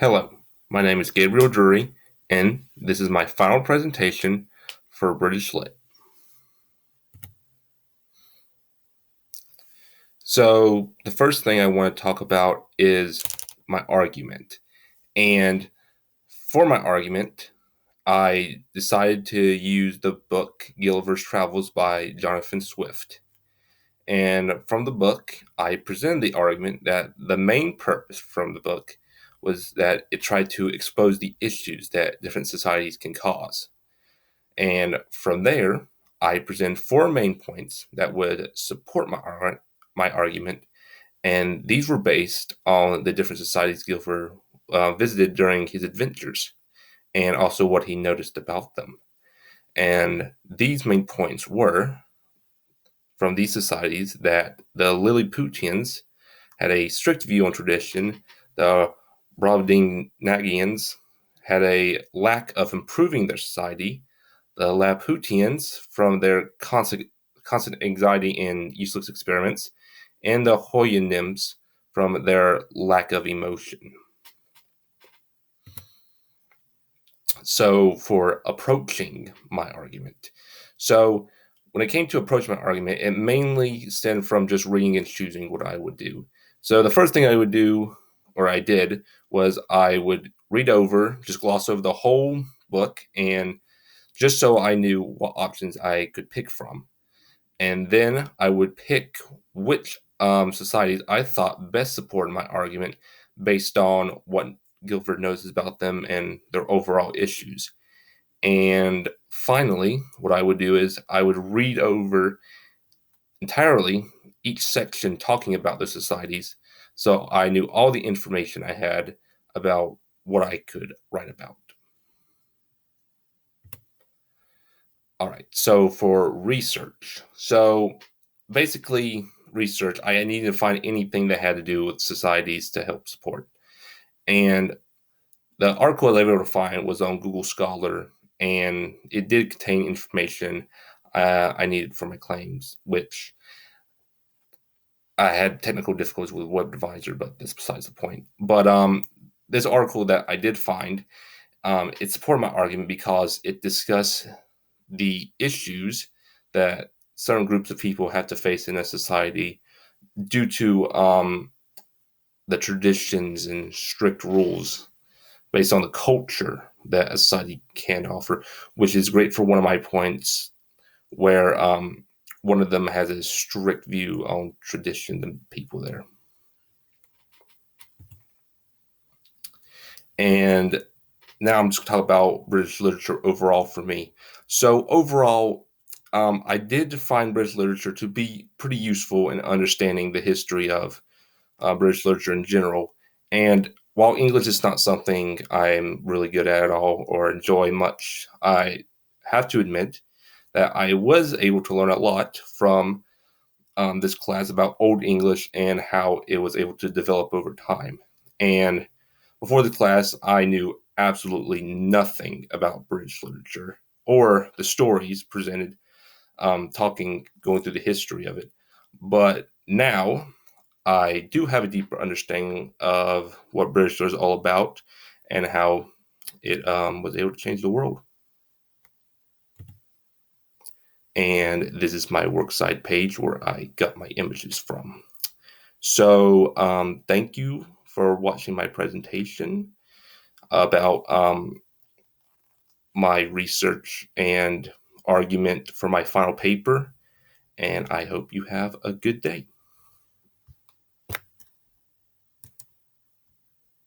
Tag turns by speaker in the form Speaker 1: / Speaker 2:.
Speaker 1: Hello, my name is Gabriel Drury, and this is my final presentation for British Lit. So, the first thing I want to talk about is my argument. And for my argument, I decided to use the book Gulliver's Travels by Jonathan Swift. And from the book, I presented the argument that the main purpose from the book was that it tried to expose the issues that different societies can cause. And from there, I present four main points that would support my argument. And these were based on the different societies Gilfer visited during his adventures and also what he noticed about them. And these main points were from these societies that the Lilliputians had a strict view on tradition, the Brobdingnagians had a lack of improving their society, the Laputians from their constant anxiety and useless experiments, and the Houyhnhnms from their lack of emotion. So, for approaching my argument. So, when it came to approach my argument, it mainly stemmed from just reading and choosing what I would do. So, the first thing I would do, or I did, was I would read over, just gloss over the whole book, and just so I knew what options I could pick from. And then I would pick which societies I thought best supported my argument based on what Guilford knows about them and their overall issues. And finally, what I would do is I would read over entirely each section talking about the societies so I knew all the information I had about what I could write about. All right, so for research. So basically, research, I needed to find anything that had to do with societies to help support. And the article I was able to find was on Google Scholar, and it did contain information I needed for my claims, which I had technical difficulties with WebAdvisor, but that's besides the point. But this article that I did find, it supported my argument because it discussed the issues that certain groups of people have to face in a society due to the traditions and strict rules based on the culture that a society can offer, which is great for one of my points where one of them has a strict view on tradition and people there. And now I'm just going to talk about British literature overall for me. So overall, I did find British literature to be pretty useful in understanding the history of British literature in general. And while English is not something I'm really good at all or enjoy much, I have to admit that I was able to learn a lot from this class about Old English and how it was able to develop over time. And before the class, I knew absolutely nothing about British literature or the stories presented, going through the history of it. But now I do have a deeper understanding of what British literature is all about and how it was able to change the world. And this is my worksite page where I got my images from. So thank you for watching my presentation about my research and argument for my final paper, and I hope you have a good day.